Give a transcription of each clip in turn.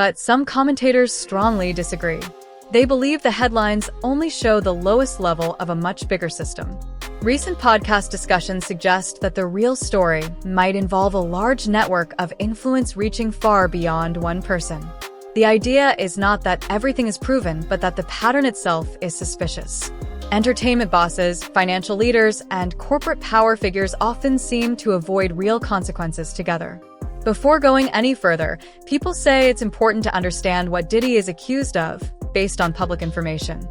But some commentators strongly disagree. They believe the headlines only show the lowest level of a much bigger system. Recent podcast discussions suggest that the real story might involve a large network of influence reaching far beyond one person. The idea is not that everything is proven, but that the pattern itself is suspicious. Entertainment bosses, financial leaders, and corporate power figures often seem to avoid real consequences together. Before going any further, people say it's important to understand what Diddy is accused of, based on public information.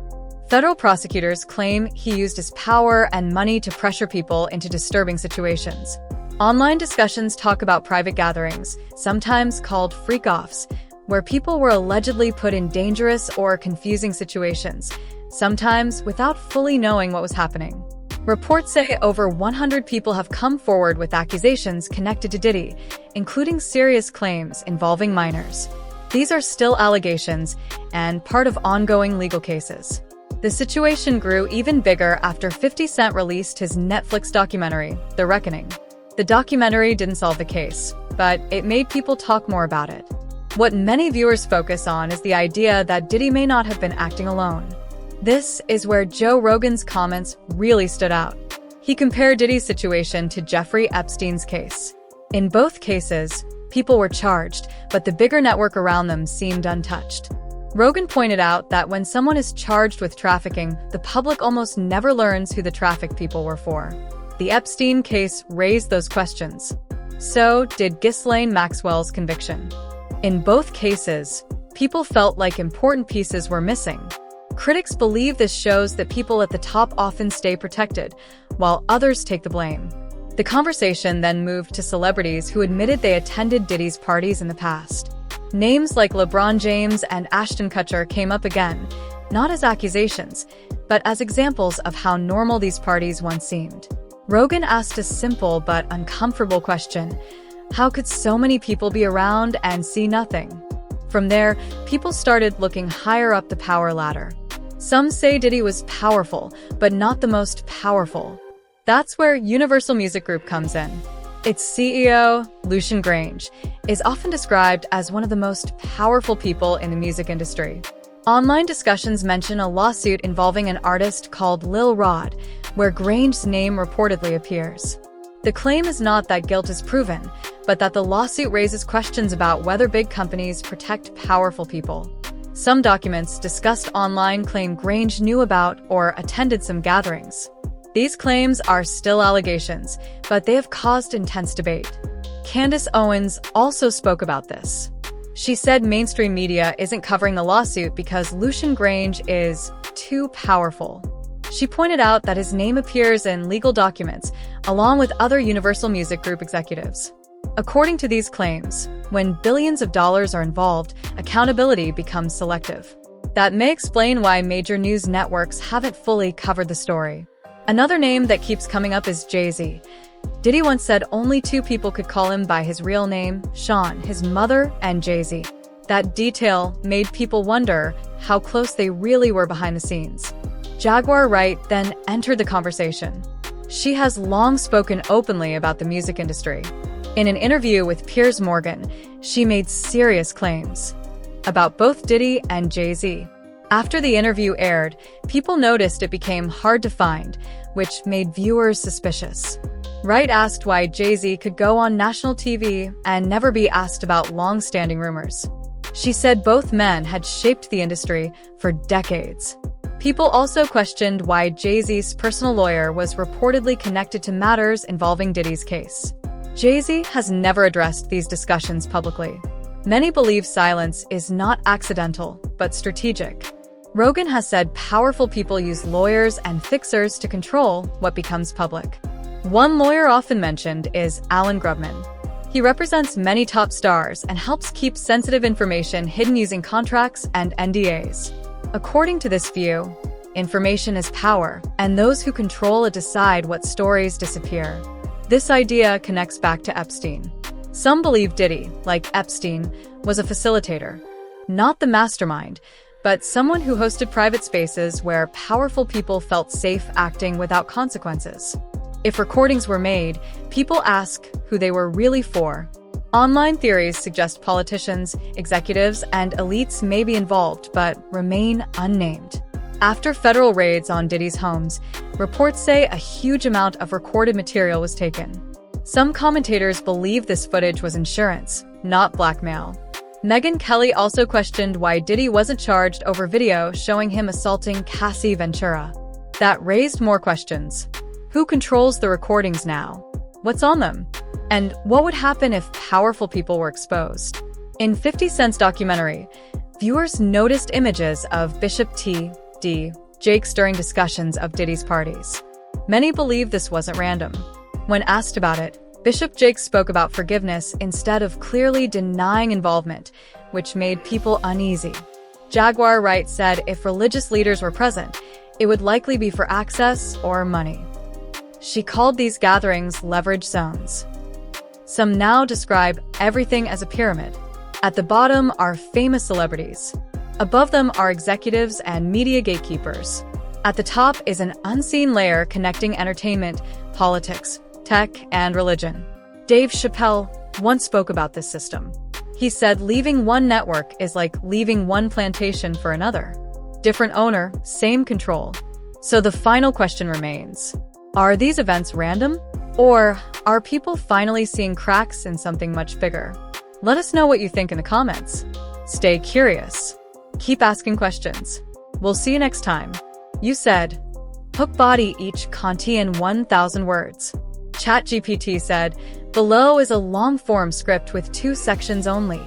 Federal prosecutors claim he used his power and money to pressure people into disturbing situations. Online discussions talk about private gatherings, sometimes called freak-offs, where people were allegedly put in dangerous or confusing situations, sometimes without fully knowing what was happening. Reports say over 100 people have come forward with accusations connected to Diddy, including serious claims involving minors. These are still allegations and part of ongoing legal cases. The situation grew even bigger after 50 Cent released his Netflix documentary, The Reckoning. The documentary didn't solve the case, but it made people talk more about it. What many viewers focus on is the idea that Diddy may not have been acting alone. This is where Joe Rogan's comments really stood out. He compared Diddy's situation to Jeffrey Epstein's case. In both cases, people were charged, but the bigger network around them seemed untouched. Rogan pointed out that when someone is charged with trafficking, the public almost never learns who the trafficked people were for. The Epstein case raised those questions. So did Ghislaine Maxwell's conviction. In both cases, people felt like important pieces were missing. Critics believe this shows that people at the top often stay protected, while others take the blame. The conversation then moved to celebrities who admitted they attended Diddy's parties in the past. Names like LeBron James and Ashton Kutcher came up again, not as accusations, but as examples of how normal these parties once seemed. Rogan asked a simple but uncomfortable question: how could so many people be around and see nothing? From there, people started looking higher up the power ladder. Some say Diddy was powerful, but not the most powerful. That's where Universal Music Group comes in. Its CEO, Lucian Grange, is often described as one of the most powerful people in the music industry. Online discussions mention a lawsuit involving an artist called Lil Rod, where Grange's name reportedly appears. The claim is not that guilt is proven, but that the lawsuit raises questions about whether big companies protect powerful people. Some documents discussed online claim Grange knew about or attended some gatherings. These claims are still allegations, but they have caused intense debate. Candace Owens also spoke about this. She said mainstream media isn't covering the lawsuit because Lucian Grange is too powerful. She pointed out that his name appears in legal documents, along with other Universal Music Group executives. According to these claims, when billions of dollars are involved, accountability becomes selective. That may explain why major news networks haven't fully covered the story. Another name that keeps coming up is Jay-Z. Diddy once said only two people could call him by his real name, Sean, his mother, and Jay-Z. That detail made people wonder how close they really were behind the scenes. Jaguar Wright then entered the conversation. She has long spoken openly about the music industry. In an interview with Piers Morgan, she made serious claims about both Diddy and Jay-Z. After the interview aired, people noticed it became hard to find, which made viewers suspicious. Wright asked why Jay-Z could go on national TV and never be asked about long-standing rumors. She said both men had shaped the industry for decades. People also questioned why Jay-Z's personal lawyer was reportedly connected to matters involving Diddy's case. Jay-Z has never addressed these discussions publicly. Many believe silence is not accidental, but strategic. Rogan has said powerful people use lawyers and fixers to control what becomes public. One lawyer often mentioned is Alan Grubman. He represents many top stars and helps keep sensitive information hidden using contracts and NDAs. According to this view, information is power, and those who control it decide what stories disappear. This idea connects back to Epstein. Some believe Diddy, like Epstein, was a facilitator, not the mastermind, but someone who hosted private spaces where powerful people felt safe acting without consequences. If recordings were made, people ask who they were really for. Online theories suggest politicians, executives, and elites may be involved, but remain unnamed. After federal raids on Diddy's homes, reports say a huge amount of recorded material was taken. Some commentators believe this footage was insurance, not blackmail. Megyn Kelly also questioned why Diddy wasn't charged over video showing him assaulting Cassie Ventura. That raised more questions. Who controls the recordings now? What's on them? And what would happen if powerful people were exposed? In 50 Cent's documentary, viewers noticed images of Bishop T.D. Jakes during discussions of Diddy's parties. Many believe this wasn't random. When asked about it, Bishop Jakes spoke about forgiveness instead of clearly denying involvement, which made people uneasy. Jaguar Wright said if religious leaders were present, it would likely be for access or money. She called these gatherings leverage zones. Some now describe everything as a pyramid. At the bottom are famous celebrities. Above them are executives and media gatekeepers. At the top is an unseen layer connecting entertainment, politics, tech, and religion. Dave Chappelle once spoke about this system. He said leaving one network is like leaving one plantation for another. Different owner, same control. So the final question remains: are these events random? Or are people finally seeing cracks in something much bigger? Let us know what you think in the comments. Stay curious. Keep asking questions. We'll see you next time. You said, hook body each Kantian 1,000 words. ChatGPT said, below is a long-form script with 2 sections only.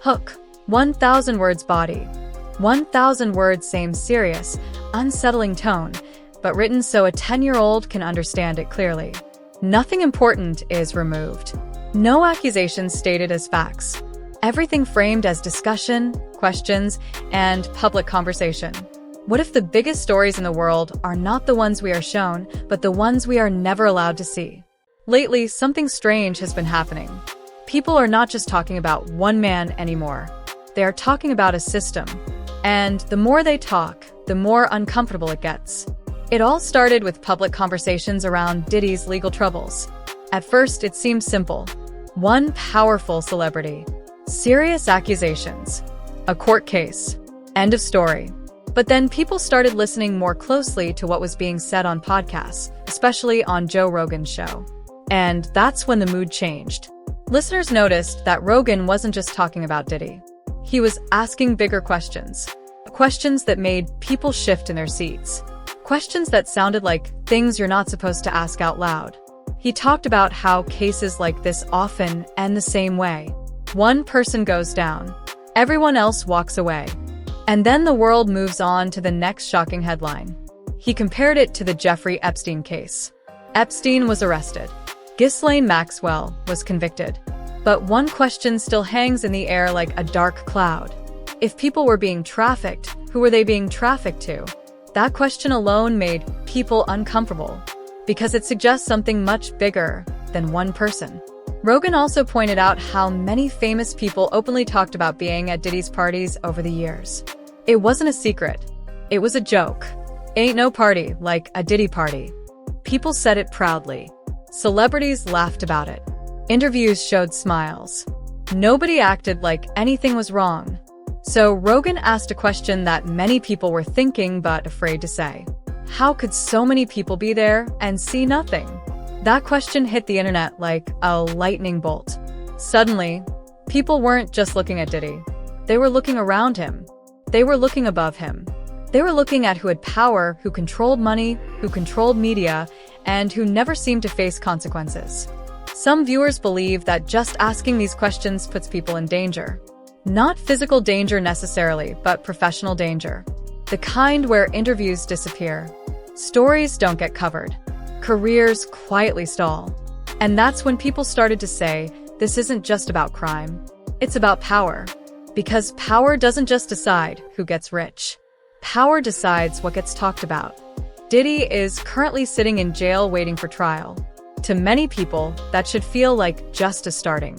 Hook, 1,000 words body. 1,000 words same serious, unsettling tone, but written so a 10-year-old can understand it clearly. Nothing important is removed. No accusations stated as facts. Everything framed as discussion, questions, and public conversation. What if the biggest stories in the world are not the ones we are shown, but the ones we are never allowed to see? Lately, something strange has been happening. People are not just talking about one man anymore. They are talking about a system. And the more they talk, the more uncomfortable it gets. It all started with public conversations around Diddy's legal troubles. At first, it seemed simple. One powerful celebrity. Serious accusations. A court case. End of story. But then people started listening more closely to what was being said on podcasts, especially on Joe Rogan's show. And that's when the mood changed. Listeners noticed that Rogan wasn't just talking about Diddy. He was asking bigger questions. Questions that made people shift in their seats. Questions that sounded like things you're not supposed to ask out loud. He talked about how cases like this often end the same way. One person goes down. Everyone else walks away. And then the world moves on to the next shocking headline. He compared it to the Jeffrey Epstein case. Epstein was arrested. Ghislaine Maxwell was convicted. But one question still hangs in the air like a dark cloud. If people were being trafficked, who were they being trafficked to? That question alone made people uncomfortable, because it suggests something much bigger than one person. Rogan also pointed out how many famous people openly talked about being at Diddy's parties over the years. It wasn't a secret. It was a joke. Ain't no party like a Diddy party. People said it proudly. Celebrities laughed about it. Interviews showed smiles. Nobody acted like anything was wrong. So Rogan asked a question that many people were thinking but afraid to say. How could so many people be there and see nothing? That question hit the internet like a lightning bolt. Suddenly, people weren't just looking at Diddy. They were looking around him. They were looking above him. They were looking at who had power, who controlled money, who controlled media, and who never seemed to face consequences. Some viewers believe that just asking these questions puts people in danger. Not physical danger necessarily, but professional danger. The kind where interviews disappear. Stories don't get covered. Careers quietly stall. And that's when people started to say, this isn't just about crime. It's about power. Because power doesn't just decide who gets rich. Power decides what gets talked about. Diddy is currently sitting in jail waiting for trial. To many people, that should feel like justice starting.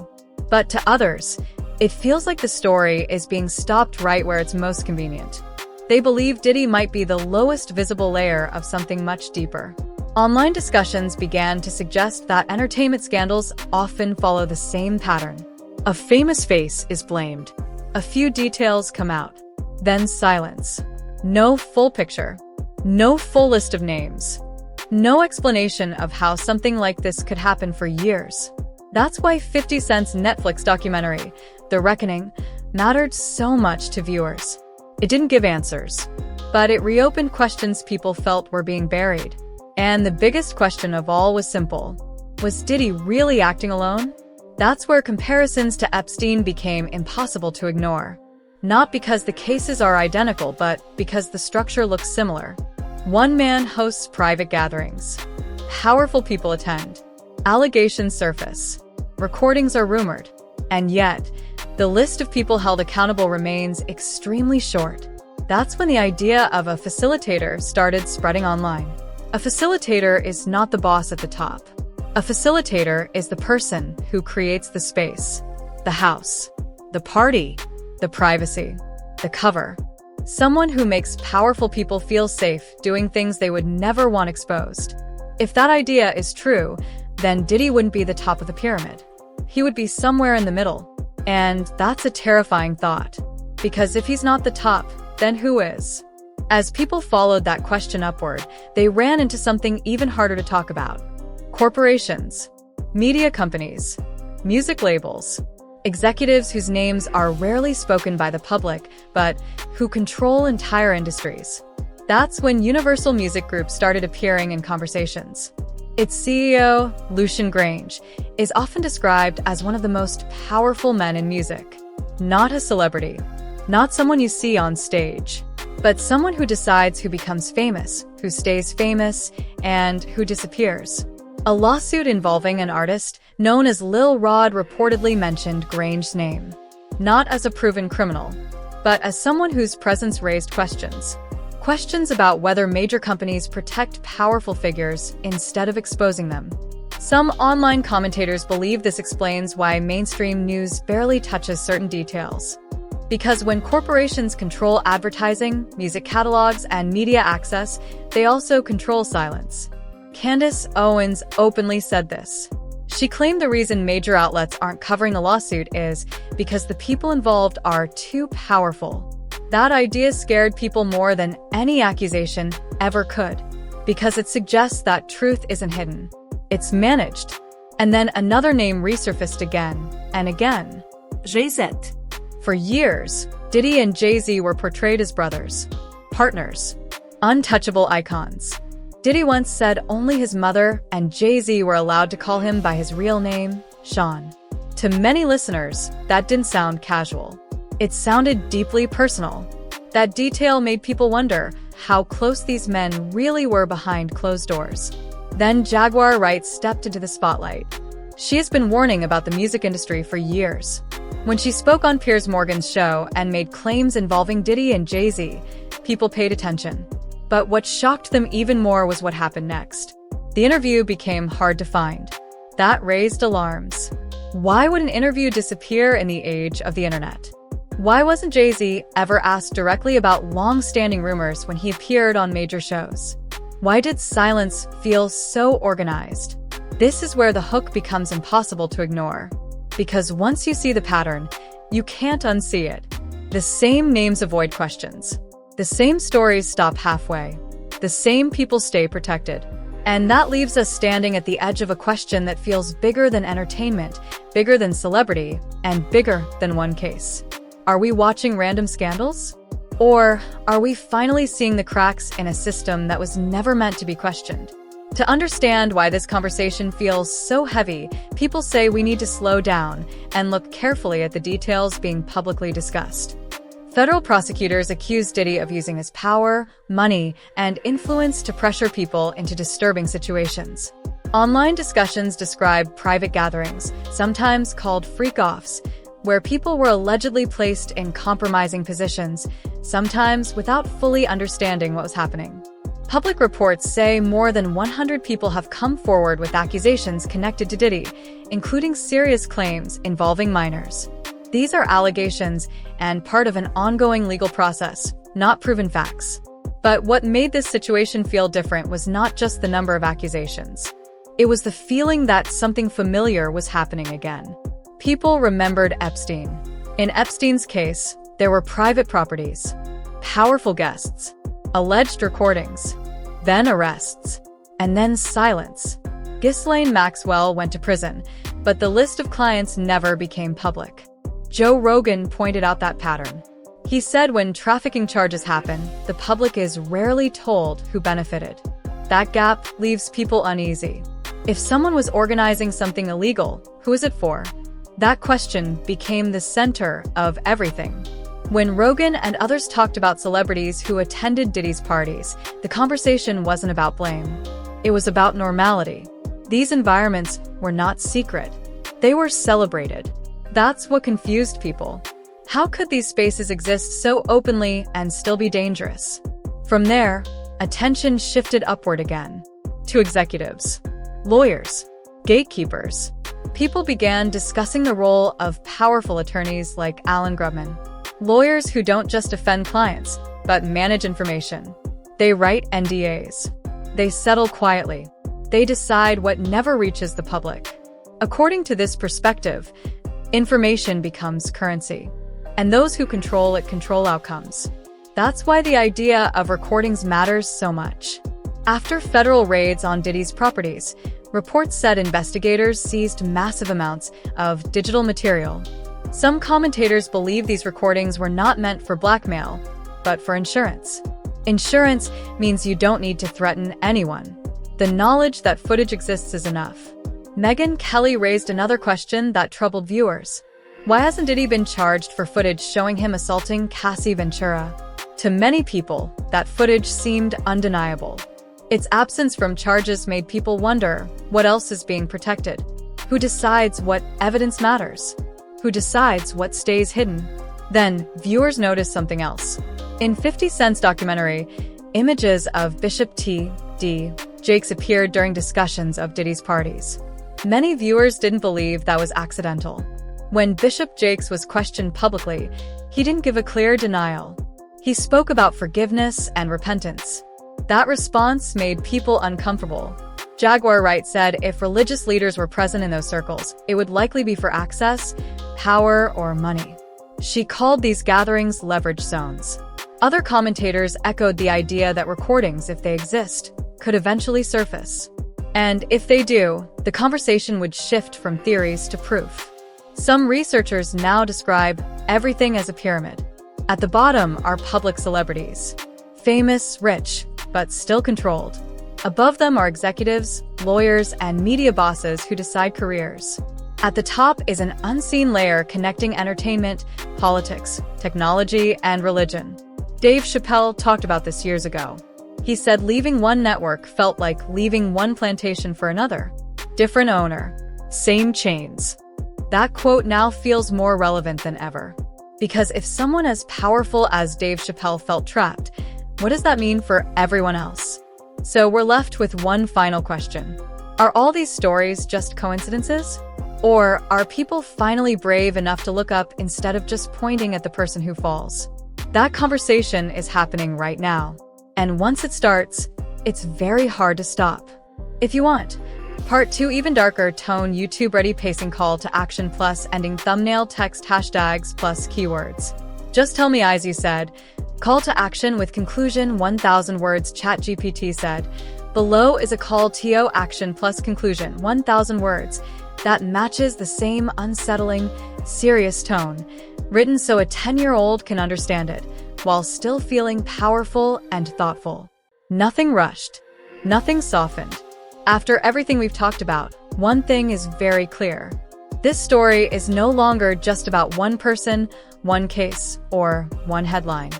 But to others, it feels like the story is being stopped right where it's most convenient. They believe Diddy might be the lowest visible layer of something much deeper. Online discussions began to suggest that entertainment scandals often follow the same pattern. A famous face is blamed. A few details come out. Then silence. No full picture. No full list of names. No explanation of how something like this could happen for years. That's why 50 Cent's Netflix documentary, The Reckoning, mattered so much to viewers. It didn't give answers, but it reopened questions people felt were being buried. And the biggest question of all was simple. Was Diddy really acting alone? That's where comparisons to Epstein became impossible to ignore. Not because the cases are identical, but because the structure looks similar. One man hosts private gatherings. Powerful people attend. Allegations surface. Recordings are rumored. And yet, the list of people held accountable remains extremely short. That's when the idea of a facilitator started spreading online. A facilitator is not the boss at the top. A facilitator is the person who creates the space, the house, the party, the privacy, the cover. Someone who makes powerful people feel safe doing things they would never want exposed. If that idea is true, then Diddy wouldn't be the top of the pyramid. He would be somewhere in the middle. And that's a terrifying thought. Because if he's not the top, then who is? As people followed that question upward, they ran into something even harder to talk about. Corporations, media companies, music labels, executives whose names are rarely spoken by the public, but who control entire industries. That's when Universal Music Group started appearing in conversations. Its CEO, Lucian Grange, is often described as one of the most powerful men in music. Not a celebrity, not someone you see on stage, but someone who decides who becomes famous, who stays famous, and who disappears. A lawsuit involving an artist known as Lil Rod reportedly mentioned Grange's name, not as a proven criminal, but as someone whose presence raised questions. Questions about whether major companies protect powerful figures instead of exposing them. Some online commentators believe this explains why mainstream news barely touches certain details. Because when corporations control advertising, music catalogs, and media access, they also control silence. Candace Owens openly said this. She claimed the reason major outlets aren't covering the lawsuit is because the people involved are too powerful. That idea scared people more than any accusation ever could, because it suggests that truth isn't hidden. It's managed. And then another name resurfaced again and again. Jay-Z. For years, Diddy and Jay-Z were portrayed as brothers, partners, untouchable icons. Diddy once said only his mother and Jay-Z were allowed to call him by his real name, Sean. To many listeners, that didn't sound casual. It sounded deeply personal. That detail made people wonder how close these men really were behind closed doors. Then Jaguar Wright stepped into the spotlight. She has been warning about the music industry for years. When she spoke on Piers Morgan's show and made claims involving Diddy and Jay-Z, people paid attention. But what shocked them even more was what happened next. The interview became hard to find. That raised alarms. Why would an interview disappear in the age of the internet? Why wasn't Jay-Z ever asked directly about long-standing rumors when he appeared on major shows? Why did silence feel so organized? This is where the hook becomes impossible to ignore. Because once you see the pattern, you can't unsee it. The same names avoid questions. The same stories stop halfway. The same people stay protected. And that leaves us standing at the edge of a question that feels bigger than entertainment, bigger than celebrity, and bigger than one case. Are we watching random scandals? Or are we finally seeing the cracks in a system that was never meant to be questioned? To understand why this conversation feels so heavy, people say we need to slow down and look carefully at the details being publicly discussed. Federal prosecutors accuse Diddy of using his power, money, and influence to pressure people into disturbing situations. Online discussions describe private gatherings, sometimes called freak-offs, where people were allegedly placed in compromising positions, sometimes without fully understanding what was happening. Public reports say more than 100 people have come forward with accusations connected to Diddy, including serious claims involving minors. These are allegations and part of an ongoing legal process, not proven facts. But what made this situation feel different was not just the number of accusations. It was the feeling that something familiar was happening again. People remembered Epstein. In Epstein's case, there were private properties, powerful guests, alleged recordings, then arrests, and then silence. Ghislaine Maxwell went to prison, but the list of clients never became public. Joe Rogan pointed out that pattern. He said when trafficking charges happen, the public is rarely told who benefited. That gap leaves people uneasy. If someone was organizing something illegal, who is it for? That question became the center of everything. When Rogan and others talked about celebrities who attended Diddy's parties, the conversation wasn't about blame. It was about normality. These environments were not secret. They were celebrated. That's what confused people. How could these spaces exist so openly and still be dangerous? From there, attention shifted upward again. To executives, lawyers, gatekeepers. People began discussing the role of powerful attorneys like Alan Grubman. Lawyers who don't just defend clients, but manage information. They write NDAs. They settle quietly. They decide what never reaches the public. According to this perspective, information becomes currency. And those who control it control outcomes. That's why the idea of recordings matters so much. After federal raids on Diddy's properties, reports said investigators seized massive amounts of digital material. Some commentators believe these recordings were not meant for blackmail, but for insurance. Insurance means you don't need to threaten anyone. The knowledge that footage exists is enough. Megyn Kelly raised another question that troubled viewers. Why hasn't Diddy been charged for footage showing him assaulting Cassie Ventura? To many people, that footage seemed undeniable. Its absence from charges made people wonder what else is being protected. Who decides what evidence matters? Who decides what stays hidden? Then, viewers noticed something else. In 50 Cent's documentary, images of Bishop T.D. Jakes appeared during discussions of Diddy's parties. Many viewers didn't believe that was accidental. When Bishop Jakes was questioned publicly, he didn't give a clear denial. He spoke about forgiveness and repentance. That response made people uncomfortable. Jaguar Wright said if religious leaders were present in those circles, it would likely be for access, power, or money. She called these gatherings leverage zones. Other commentators echoed the idea that recordings, if they exist, could eventually surface. And if they do, the conversation would shift from theories to proof. Some researchers now describe everything as a pyramid. At the bottom are public celebrities. Famous, rich, but still controlled. Above them are executives, lawyers, and media bosses who decide careers. At the top is an unseen layer connecting entertainment, politics, technology, and religion. Dave Chappelle talked about this years ago. He said leaving one network felt like leaving one plantation for another. Different owner, same chains. That quote now feels more relevant than ever. Because if someone as powerful as Dave Chappelle felt trapped, what does that mean for everyone else? So we're left with one final question. Are all these stories just coincidences? Or are people finally brave enough to look up instead of just pointing at the person who falls? That conversation is happening right now. And once it starts, it's very hard to stop. If you want, Part 2 even darker tone YouTube ready pacing call to action plus ending thumbnail text hashtags plus keywords. Just tell me eyes, you said. Call to action with conclusion 1000 words ChatGPT said. Below is a call to action plus conclusion 1000 words that matches the same unsettling, serious tone, written so a 10-year-old can understand it, while still feeling powerful and thoughtful. Nothing rushed. Nothing softened. After everything we've talked about, one thing is very clear. This story is no longer just about one person, one case, or one headline.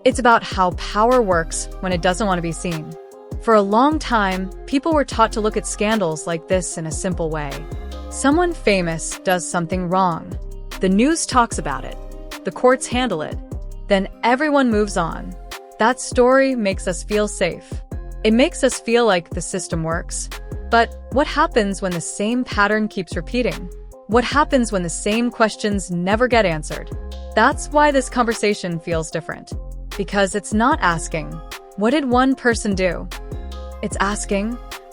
It's about how power works when it doesn't want to be seen. For a long time, people were taught to look at scandals like this in a simple way. Someone famous does something wrong. The news talks about it. The courts handle it. Then everyone moves on. That story makes us feel safe. It makes us feel like the system works. But what happens when the same pattern keeps repeating? What happens when the same questions never get answered? That's why this conversation feels different. Because it's not asking, what did one person do? It's asking,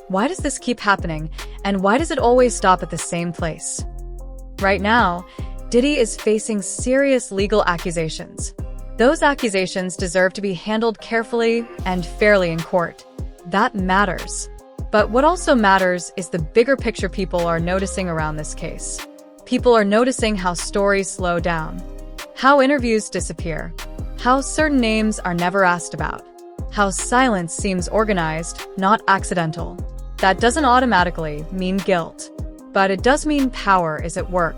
why does this keep happening? And why does it always stop at the same place? Right now, Diddy is facing serious legal accusations. Those accusations deserve to be handled carefully and fairly in court. That matters. But what also matters is the bigger picture people are noticing around this case. People are noticing how stories slow down, how interviews disappear, how certain names are never asked about, how silence seems organized, not accidental. That doesn't automatically mean guilt, but it does mean power is at work.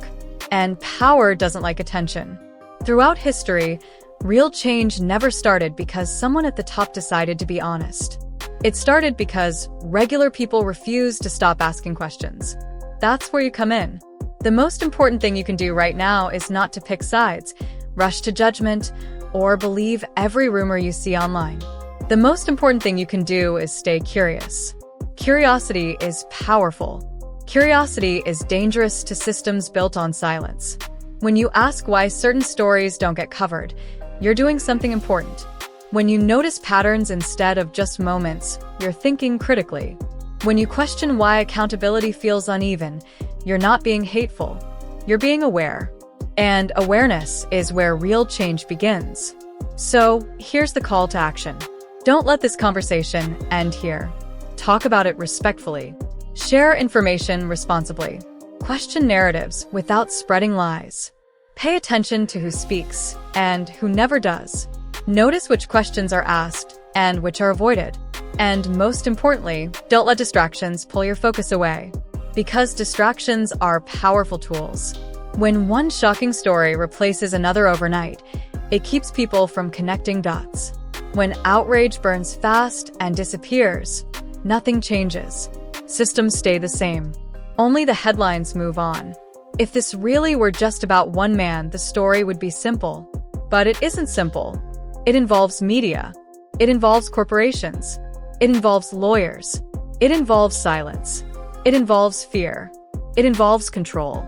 And power doesn't like attention. Throughout history, real change never started because someone at the top decided to be honest. It started because regular people refused to stop asking questions. That's where you come in. The most important thing you can do right now is not to pick sides, rush to judgment, or believe every rumor you see online. The most important thing you can do is stay curious. Curiosity is powerful. Curiosity is dangerous to systems built on silence. When you ask why certain stories don't get covered, you're doing something important. When you notice patterns instead of just moments, you're thinking critically. When you question why accountability feels uneven, you're not being hateful. You're being aware. And awareness is where real change begins. So, here's the call to action. Don't let this conversation end here. Talk about it respectfully. Share information responsibly. Question narratives without spreading lies. Pay attention to who speaks and who never does. Notice which questions are asked and which are avoided. And most importantly, don't let distractions pull your focus away. Because distractions are powerful tools. When one shocking story replaces another overnight, it keeps people from connecting dots. When outrage burns fast and disappears, nothing changes. Systems stay the same. Only the headlines move on. If this really were just about one man, the story would be simple. But it isn't simple. It involves media. It involves corporations. It involves lawyers. It involves silence. It involves fear. It involves control.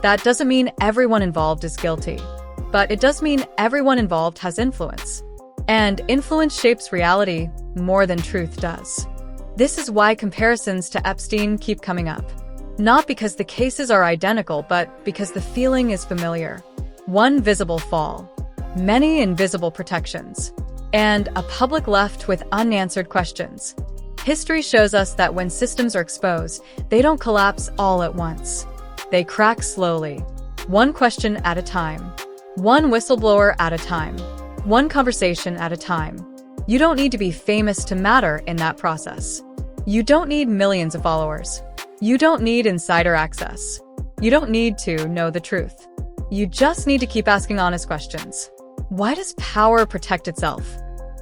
That doesn't mean everyone involved is guilty. But it does mean everyone involved has influence. And influence shapes reality more than truth does. This is why comparisons to Epstein keep coming up. Not because the cases are identical, but because the feeling is familiar. One visible fall, many invisible protections, and a public left with unanswered questions. History shows us that when systems are exposed, they don't collapse all at once. They crack slowly, one question at a time, one whistleblower at a time, one conversation at a time. You don't need to be famous to matter in that process. You don't need millions of followers. You don't need insider access. You don't need to know the truth. You just need to keep asking honest questions. Why does power protect itself?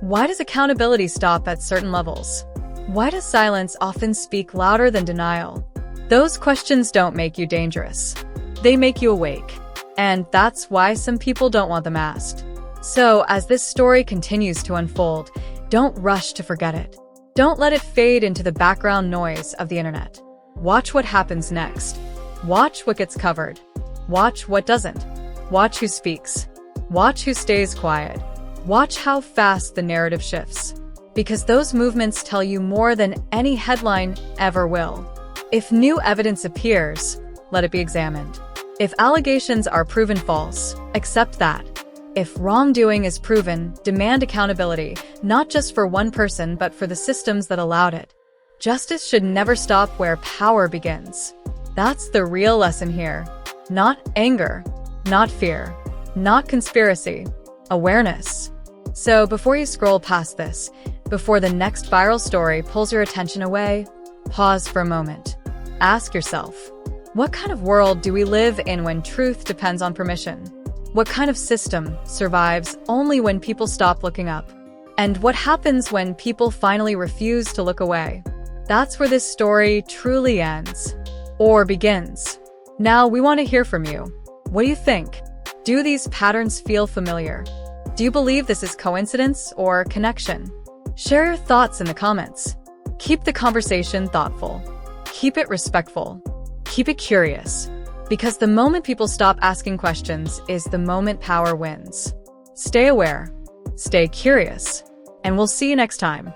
Why does accountability stop at certain levels? Why does silence often speak louder than denial? Those questions don't make you dangerous. They make you awake. And that's why some people don't want them asked. So, as this story continues to unfold, don't rush to forget it. Don't let it fade into the background noise of the internet. Watch what happens next. Watch what gets covered. Watch what doesn't. Watch who speaks. Watch who stays quiet. Watch how fast the narrative shifts. Because those movements tell you more than any headline ever will. If new evidence appears, let it be examined. If allegations are proven false, accept that. If wrongdoing is proven, demand accountability, not just for one person but for the systems that allowed it. Justice should never stop where power begins. That's the real lesson here. Not anger, not fear, not conspiracy, awareness. So before you scroll past this, before the next viral story pulls your attention away, pause for a moment. Ask yourself, what kind of world do we live in when truth depends on permission? What kind of system survives only when people stop looking up? And what happens when people finally refuse to look away? That's where this story truly ends. Or begins. Now we want to hear from you. What do you think? Do these patterns feel familiar? Do you believe this is coincidence or connection? Share your thoughts in the comments. Keep the conversation thoughtful. Keep it respectful. Keep it curious. Because the moment people stop asking questions is the moment power wins. Stay aware, stay curious, and we'll see you next time.